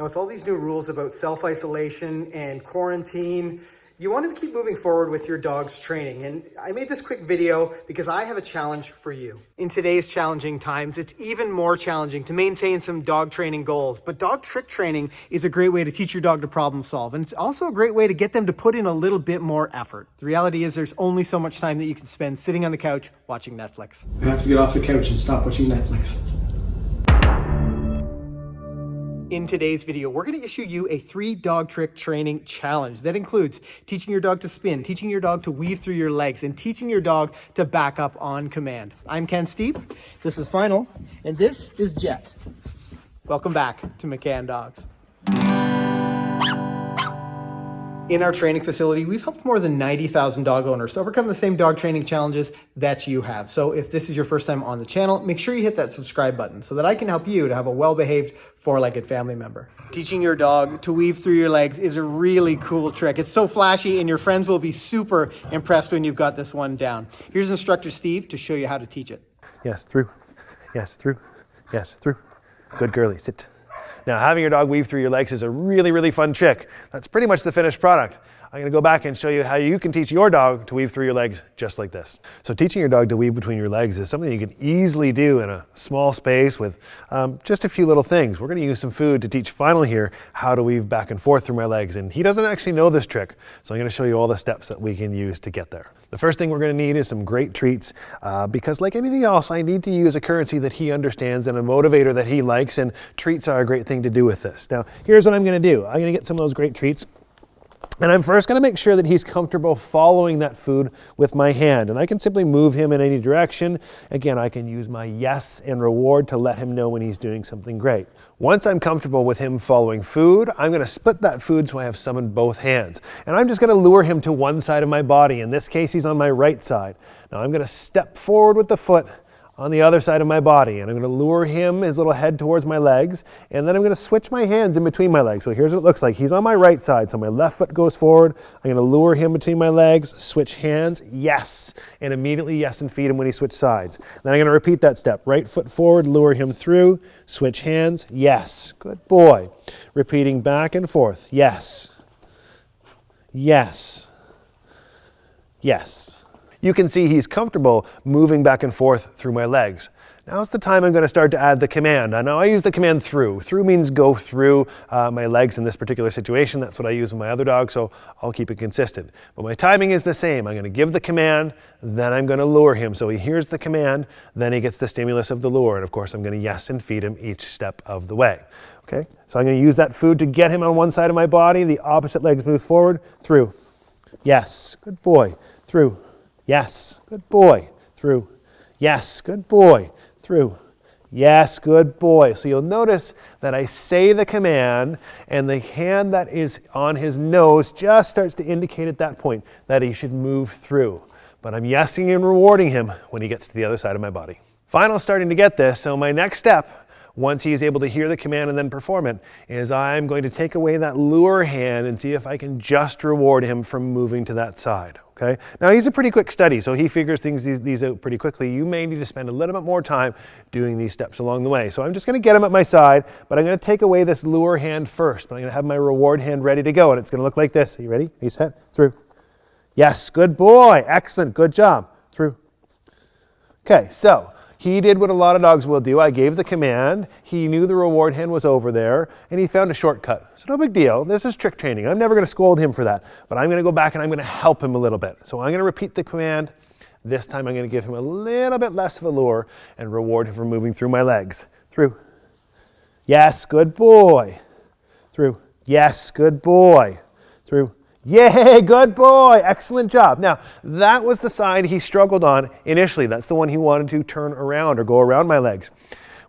Now, with all these new rules about self-isolation and quarantine, you want to keep moving forward with your dog's training. And I made this quick video because I have a challenge for you. In today's challenging times, it's even more challenging to maintain some dog training goals. But dog trick training is a great way to teach your dog to problem solve. And it's also a great way to get them to put in a little bit more effort. The reality is there's only so much time that you can spend sitting on the couch watching Netflix. I have to get off the couch and stop watching Netflix. In today's video, we're going to issue you a 3 dog trick training challenge that includes teaching your dog to spin, teaching your dog to weave through your legs, and teaching your dog to back up on command. I'm Ken Steep, this is Final, and this is Jet. Welcome back to McCann Dogs. In our training facility, we've helped more than 90,000 dog owners to overcome the same dog training challenges that you have. So if this is your first time on the channel, make sure you hit that subscribe button so that I can help you to have a well-behaved 4-legged family member. Teaching your dog to weave through your legs is a really cool trick. It's so flashy and your friends will be super impressed when you've got this one down. Here's instructor Steve to show you how to teach it. Yes, through. Yes, through. Yes, through. Good girlie, sit. Now, having your dog weave through your legs is a really, really fun trick. That's pretty much the finished product. I'm going to go back and show you how you can teach your dog to weave through your legs just like this. So teaching your dog to weave between your legs is something you can easily do in a small space with just a few little things. We're going to use some food to teach Final here how to weave back and forth through my legs. And he doesn't actually know this trick, so I'm going to show you all the steps that we can use to get there. The first thing we're going to need is some great treats because like anything else, I need to use a currency that he understands and a motivator that he likes, and treats are a great thing to do with this. Now, here's what I'm going to do. I'm going to get some of those great treats. And I'm first going to make sure that he's comfortable following that food with my hand. And I can simply move him in any direction. Again, I can use my yes and reward to let him know when he's doing something great. Once I'm comfortable with him following food, I'm going to split that food so I have some in both hands. And I'm just going to lure him to one side of my body. In this case, he's on my right side. Now I'm going to step forward with the foot on the other side of my body, and I'm going to lure him, his little head, towards my legs, and then I'm going to switch my hands in between my legs. So here's what it looks like. He's on my right side, so my left foot goes forward. I'm going to lure him between my legs, switch hands, yes, and immediately yes and feed him when he switches sides. Then I'm going to repeat that step. Right foot forward, lure him through, switch hands, yes, good boy. Repeating back and forth, yes, yes, yes. You can see he's comfortable moving back and forth through my legs. Now's the time I'm going to start to add the command. I know I use the command through. Through means go through my legs in this particular situation. That's what I use with my other dog, so I'll keep it consistent. But my timing is the same. I'm going to give the command, then I'm going to lure him. So he hears the command, then he gets the stimulus of the lure. And of course, I'm going to yes and feed him each step of the way. Okay? So I'm going to use that food to get him on one side of my body. The opposite legs move forward, through. Yes, good boy, through. Yes, good boy, through. Yes, good boy, through. Yes, good boy. So you'll notice that I say the command and the hand that is on his nose just starts to indicate at that point that he should move through. But I'm yesing and rewarding him when he gets to the other side of my body. Final's starting to get this, so my next step, once he is able to hear the command and then perform it, is I'm going to take away that lure hand and see if I can just reward him from moving to that side. Okay? Now he's a pretty quick study, so he figures these out pretty quickly. You may need to spend a little bit more time doing these steps along the way. So I'm just going to get him at my side, but I'm going to take away this lure hand first. But I'm going to have my reward hand ready to go, and it's going to look like this. Are you ready? Are you set? Through. Yes, good boy. Excellent. Good job. Through. Okay, so he did what a lot of dogs will do. I gave the command, he knew the reward hand was over there, and he found a shortcut. So no big deal. This is trick training. I'm never going to scold him for that, but I'm going to go back and I'm going to help him a little bit. So I'm going to repeat the command. This time I'm going to give him a little bit less of a lure and reward him for moving through my legs. Through. Yes, good boy. Through. Yes, good boy. Through. Yay, good boy, excellent job. Now, that was the side he struggled on initially. That's the one he wanted to turn around or go around my legs.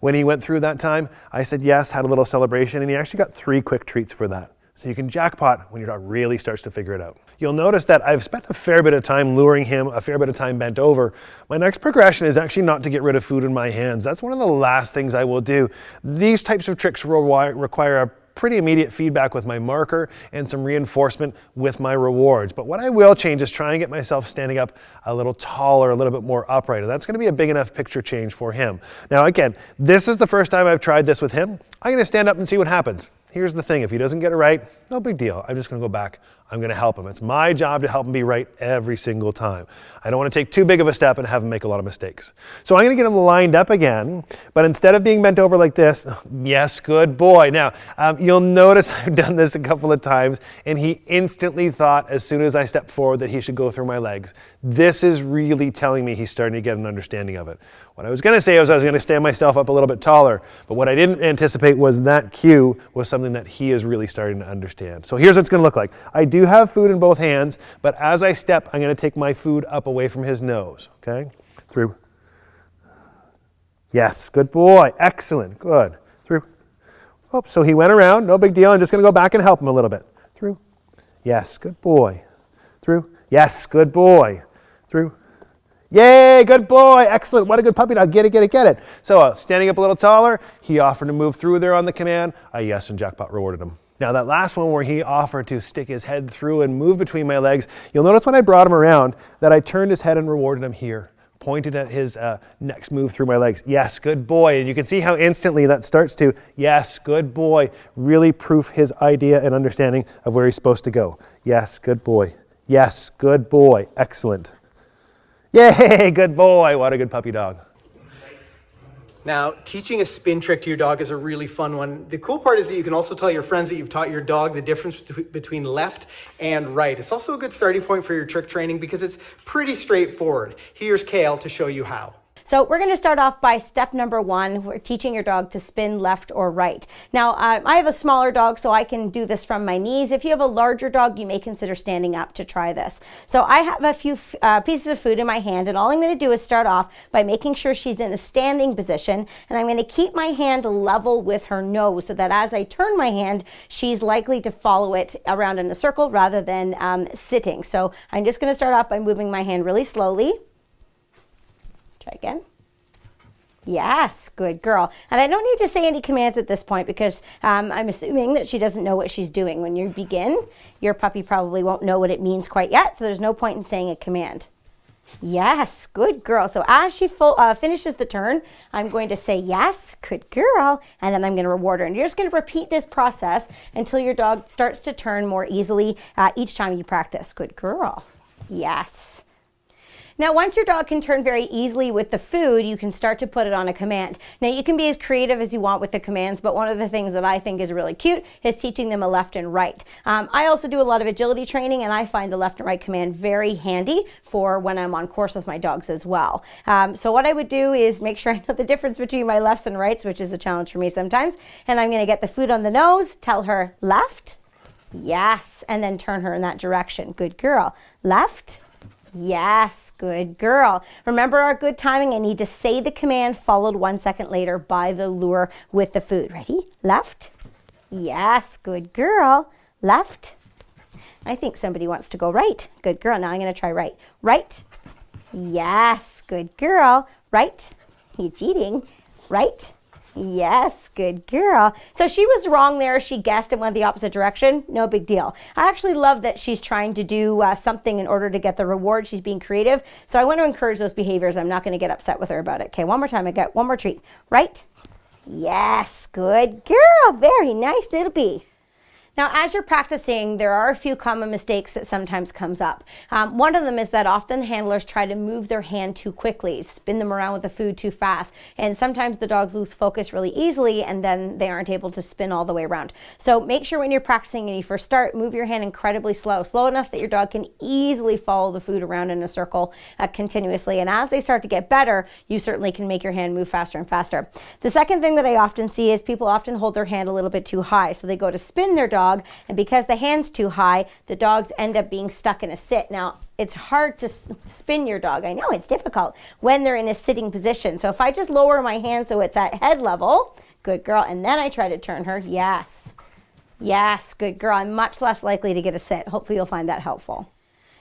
When he went through that time, I said yes, had a little celebration, and he actually got 3 quick treats for that. So you can jackpot when your dog really starts to figure it out. You'll notice that I've spent a fair bit of time luring him, a fair bit of time bent over. My next progression is actually not to get rid of food in my hands. That's one of the last things I will do. These types of tricks require a pretty immediate feedback with my marker and some reinforcement with my rewards. But what I will change is try and get myself standing up a little taller, a little bit more upright. And that's going to be a big enough picture change for him. Now again, this is the first time I've tried this with him. I'm going to stand up and see what happens. Here's the thing, if he doesn't get it right, no big deal. I'm just gonna go back, I'm gonna help him. It's my job to help him be right every single time. I don't wanna take too big of a step and have him make a lot of mistakes. So I'm gonna get him lined up again, but instead of being bent over like this, yes, good boy. Now, you'll notice I've done this a couple of times, and he instantly thought as soon as I stepped forward that he should go through my legs. This is really telling me he's starting to get an understanding of it. What I was gonna say was I was gonna stand myself up a little bit taller, but what I didn't anticipate was that cue was something that he is really starting to understand. So here's what it's gonna look like. I do have food in both hands, but as I step, I'm gonna take my food up away from his nose, okay? Through. Yes, good boy, excellent, good. Through. Oh, so he went around, no big deal. I'm just gonna go back and help him a little bit. Through. Yes, good boy. Through. Yes, good boy. Through. Yay, good boy, excellent, what a good puppy dog, get it, get it, get it. So standing up a little taller, he offered to move through there on the command. I yes, and jackpot rewarded him. Now that last one where he offered to stick his head through and move between my legs, you'll notice when I brought him around that I turned his head and rewarded him here, pointed at his next move through my legs. Yes, good boy. And you can see how instantly that starts to, yes, good boy, really proof his idea and understanding of where he's supposed to go. Yes, good boy. Yes, good boy, excellent. Yay, good boy, what a good puppy dog. Now, teaching a spin trick to your dog is a really fun one. The cool part is that you can also tell your friends that you've taught your dog the difference between left and right. It's also a good starting point for your trick training because it's pretty straightforward. Here's Kale to show you how. So we're going to start off by step number 1. We're teaching your dog to spin left or right. Now, I have a smaller dog, so I can do this from my knees. If you have a larger dog, you may consider standing up to try this. So I have a few pieces of food in my hand, and all I'm going to do is start off by making sure she's in a standing position, and I'm going to keep my hand level with her nose so that as I turn my hand, she's likely to follow it around in a circle rather than sitting. So I'm just going to start off by moving my hand really slowly. Try again. Yes, good girl. And I don't need to say any commands at this point because I'm assuming that she doesn't know what she's doing. When you begin, your puppy probably won't know what it means quite yet, so there's no point in saying a command. Yes, good girl. So as she finishes the turn, I'm going to say, yes, good girl, and then I'm going to reward her. And you're just going to repeat this process until your dog starts to turn more easily each time you practice. Good girl. Yes. Now, once your dog can turn very easily with the food, you can start to put it on a command. Now, you can be as creative as you want with the commands, but one of the things that I think is really cute is teaching them a left and right. I also do a lot of agility training, and I find the left and right command very handy for when I'm on course with my dogs as well. So what I would do is make sure I know the difference between my lefts and rights, which is a challenge for me sometimes. And I'm going to get the food on the nose, tell her left, yes, and then turn her in that direction. Good girl. Left. Yes, good girl. Remember our good timing. I need to say the command followed 1 second later by the lure with the food. Ready? Left. Yes, good girl. Left. I think somebody wants to go right. Good girl. Now I'm going to try right. Right. Yes, good girl. Right. You cheating. Right. Yes, good girl. So she was wrong there. She guessed and went the opposite direction. No big deal. I actually love that she's trying to do something in order to get the reward. She's being creative. So I want to encourage those behaviors. I'm not going to get upset with her about it. Okay, one more time. I got one more treat. Right? Yes, good girl. Very nice little bee. Now, as you're practicing, there are a few common mistakes that sometimes comes up. One of them is that often handlers try to move their hand too quickly, spin them around with the food too fast, and sometimes the dogs lose focus really easily and then they aren't able to spin all the way around. So make sure when you're practicing and you first start, move your hand incredibly slow enough that your dog can easily follow the food around in a circle continuously. And as they start to get better, you certainly can make your hand move faster and faster. The second thing that I often see is people often hold their hand a little bit too high. So they go to spin their dog, and because the hand's too high, the dogs end up being stuck in a sit. Now, it's hard to spin your dog. I know it's difficult when they're in a sitting position. So if I just lower my hand so it's at head level, good girl, and then I try to turn her, yes. Yes, good girl. I'm much less likely to get a sit. Hopefully you'll find that helpful.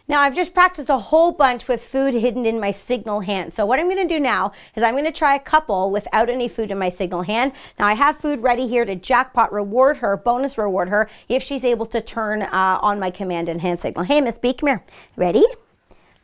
Now, I've just practiced a whole bunch with food hidden in my signal hand. So what I'm going to do now is I'm going to try a couple without any food in my signal hand. Now, I have food ready here to jackpot reward her, bonus reward her, if she's able to turn on my command and hand signal. Hey, Miss B, come here. Ready?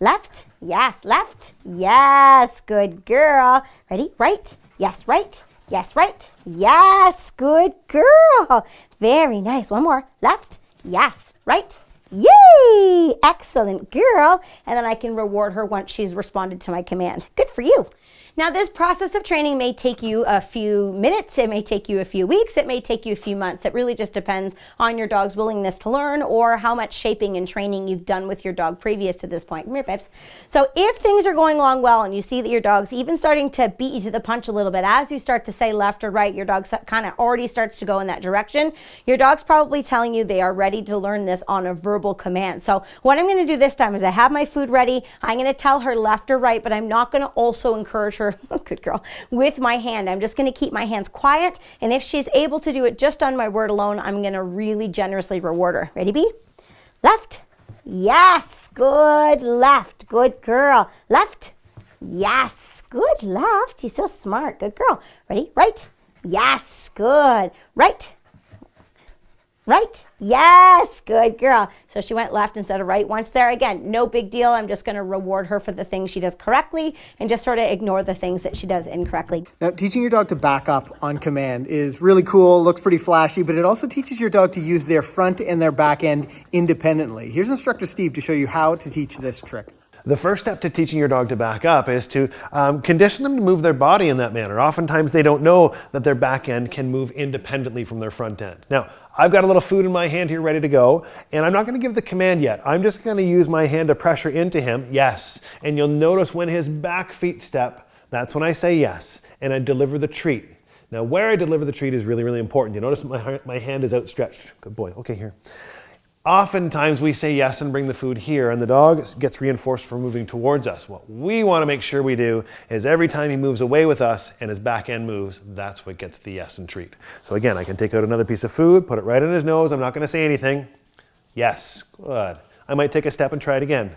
Left. Yes, left. Yes, good girl. Ready? Right. Yes, right. Yes, right. Yes, good girl. Very nice. One more. Left. Yes, right. Yay! Excellent girl. And then I can reward her once she's responded to my command. Good for you. Now, this process of training may take you a few minutes, it may take you a few weeks, it may take you a few months. It really just depends on your dog's willingness to learn or how much shaping and training you've done with your dog previous to this point. Come here, babes. So if things are going along well and you see that your dog's even starting to beat you to the punch a little bit, as you start to say left or right, your dog kind of already starts to go in that direction, your dog's probably telling you they are ready to learn this on a verbal command. So what I'm going to do this time is I have my food ready. I'm going to tell her left or right, but I'm not going to also encourage her, good girl, with my hand. I'm just going to keep my hands quiet, and if she's able to do it just on my word alone, I'm going to really generously reward her. Ready, B? Left. Yes, good left. Good girl. Left. Yes, good left. You're so smart. Good girl. Ready? Right. Yes, good. Right. Right? Yes, good girl. So she went left instead of right once there. Again, no big deal. I'm just going to reward her for the things she does correctly and just sort of ignore the things that she does incorrectly. Now, teaching your dog to back up on command is really cool, looks pretty flashy, but it also teaches your dog to use their front and their back end independently. Here's Instructor Steve to show you how to teach this trick. The first step to teaching your dog to back up is to condition them to move their body in that manner. Oftentimes they don't know that their back end can move independently from their front end. Now, I've got a little food in my hand here ready to go, and I'm not going to give the command yet. I'm just going to use my hand to pressure into him, yes. And you'll notice when his back feet step, that's when I say yes, and I deliver the treat. Now, where I deliver the treat is really, really important. You notice my hand is outstretched. Good boy. Okay, here. Oftentimes we say yes and bring the food here, and the dog gets reinforced for moving towards us. What we want to make sure we do is every time he moves away with us and his back end moves, that's what gets the yes and treat. So again, I can take out another piece of food, put it right in his nose. I'm not going to say anything. Yes, good. I might take a step and try it again.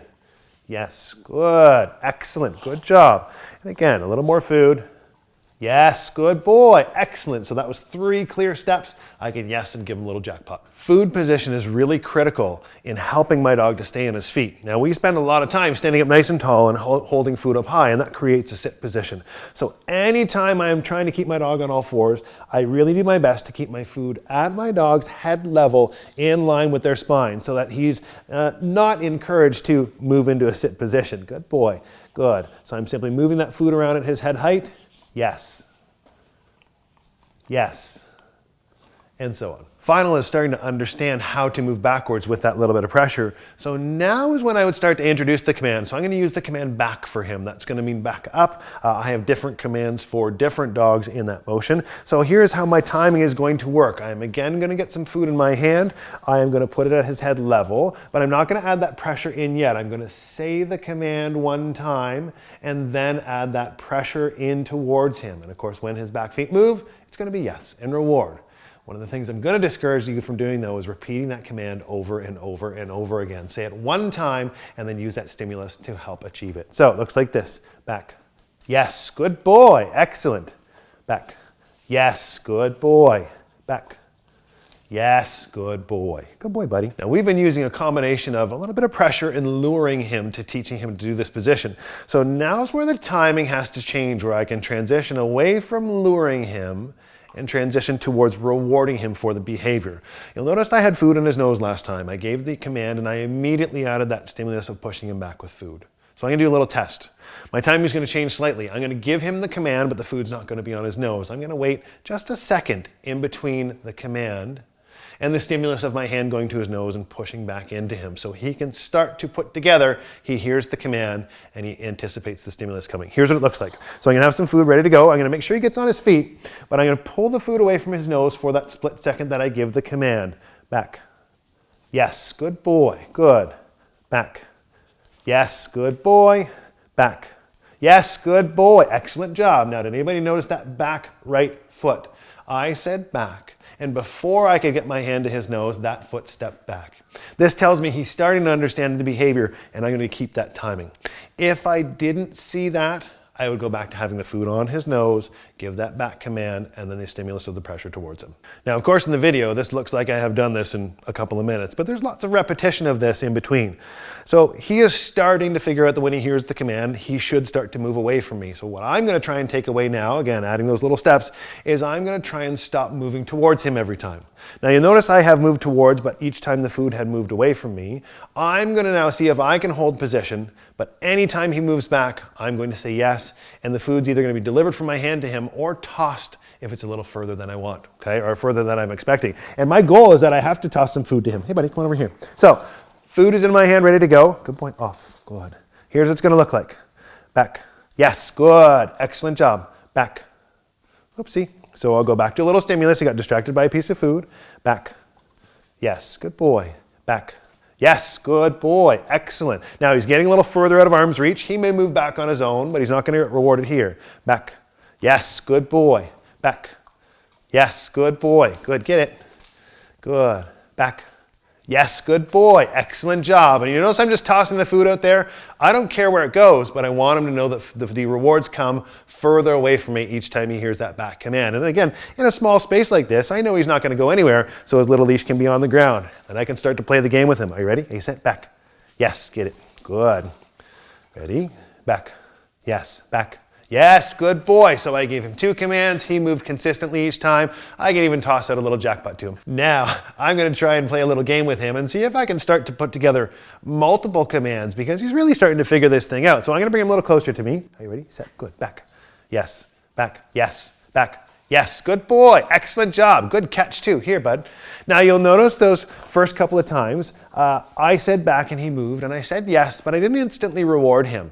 Yes, good. Excellent. Good job. And again, a little more food. Yes, good boy. Excellent. So that was 3 clear steps. I can yes and give him a little jackpot. Food position is really critical in helping my dog to stay on his feet. Now, we spend a lot of time standing up nice and tall and holding food up high, and that creates a sit position. So anytime I'm trying to keep my dog on all fours, I really do my best to keep my food at my dog's head level in line with their spine so that he's not encouraged to move into a sit position. Good boy. Good. So I'm simply moving that food around at his head height. Yes. Yes. And so on. Final is starting to understand how to move backwards with that little bit of pressure. So now is when I would start to introduce the command. So I'm going to use the command back for him. That's going to mean back up. I have different commands for different dogs in that motion. So here's how my timing is going to work. I'm again going to get some food in my hand. I am going to put it at his head level, but I'm not going to add that pressure in yet. I'm going to say the command one time and then add that pressure in towards him. And of course, when his back feet move, it's going to be yes and reward. One of the things I'm going to discourage you from doing, though, is repeating that command over and over and over again. Say it one time and then use that stimulus to help achieve it. So it looks like this. Back. Yes, good boy. Excellent. Back. Yes, good boy. Back. Yes, good boy. Good boy, buddy. Now, we've been using a combination of a little bit of pressure and luring him to teaching him to do this position. So now's where the timing has to change, where I can transition away from luring him and transition towards rewarding him for the behavior. You'll notice I had food in his nose last time. I gave the command and I immediately added that stimulus of pushing him back with food. So I'm going to do a little test. My timing is going to change slightly. I'm going to give him the command, but the food's not going to be on his nose. I'm going to wait just a second in between the command and the stimulus of my hand going to his nose and pushing back into him. So he can start to put together, he hears the command and he anticipates the stimulus coming. Here's what it looks like. So I'm gonna have some food ready to go. I'm gonna make sure he gets on his feet, but I'm gonna pull the food away from his nose for that split second that I give the command. Back. Yes, good boy, good. Back. Yes, good boy. Back. Yes, good boy. Excellent job. Now, did anybody notice that back right foot? I said back. And before I could get my hand to his nose, that foot stepped back. This tells me he's starting to understand the behavior, and I'm going to keep that timing. If I didn't see that, I would go back to having the food on his nose, give that back command, and then the stimulus of the pressure towards him. Now, of course, in the video, this looks like I have done this in a couple of minutes, but there's lots of repetition of this in between. So he is starting to figure out that when he hears the command, he should start to move away from me. So what I'm going to try and take away now, again, adding those little steps, is I'm going to try and stop moving towards him every time. Now you'll notice I have moved towards, but each time the food had moved away from me. I'm going to now see if I can hold position, but anytime he moves back, I'm going to say yes, and the food's either going to be delivered from my hand to him or tossed if it's a little further than I want, okay, or further than I'm expecting. And my goal is that I have to toss some food to him. Hey buddy, come on over here. So, food is in my hand, ready to go. Good point, off, good. Here's what it's going to look like. Back, yes, good, excellent job. Back, oopsie. So I'll go back to a little stimulus. I got distracted by a piece of food. Back. Yes, good boy. Back. Yes, good boy. Excellent. Now he's getting a little further out of arm's reach. He may move back on his own, but he's not going to get rewarded here. Back. Yes, good boy. Back. Yes, good boy. Good, get it. Good. Back. Yes, good boy. Excellent job. And you notice I'm just tossing the food out there. I don't care where it goes, but I want him to know that the rewards come further away from me each time he hears that back command. And again, in a small space like this, I know he's not going to go anywhere, so his little leash can be on the ground. And I can start to play the game with him. Are you ready? Are you set? Back. Yes, get it. Good. Ready? Back. Yes, back. Yes, good boy. So I gave him 2 commands. He moved consistently each time. I can even toss out a little jackpot to him. Now, I'm going to try and play a little game with him and see if I can start to put together multiple commands because he's really starting to figure this thing out. So I'm going to bring him a little closer to me. Are you ready? Set. Good. Back. Yes. Back. Yes. Back. Yes. Good boy. Excellent job. Good catch too. Here, bud. Now you'll notice those first couple of times, I said back and he moved and I said yes, but I didn't instantly reward him.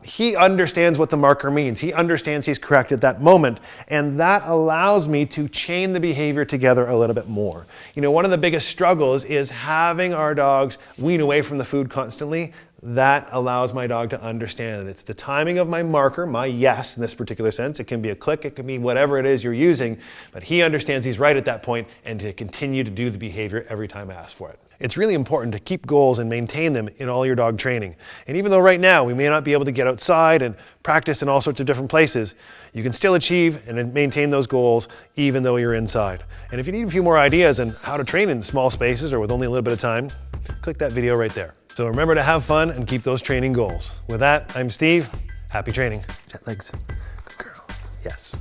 He understands what the marker means. He understands he's correct at that moment, and that allows me to chain the behavior together a little bit more. You know, one of the biggest struggles is having our dogs wean away from the food constantly. That allows my dog to understand that it's the timing of my marker, my yes in this particular sense. It can be a click, it can be whatever it is you're using, but he understands he's right at that point and to continue to do the behavior every time I ask for it. It's really important to keep goals and maintain them in all your dog training. And even though right now we may not be able to get outside and practice in all sorts of different places, you can still achieve and maintain those goals even though you're inside. And if you need a few more ideas on how to train in small spaces or with only a little bit of time, click that video right there. So remember to have fun and keep those training goals. With that, I'm Steve. Happy training. Jet legs. Good girl. Yes.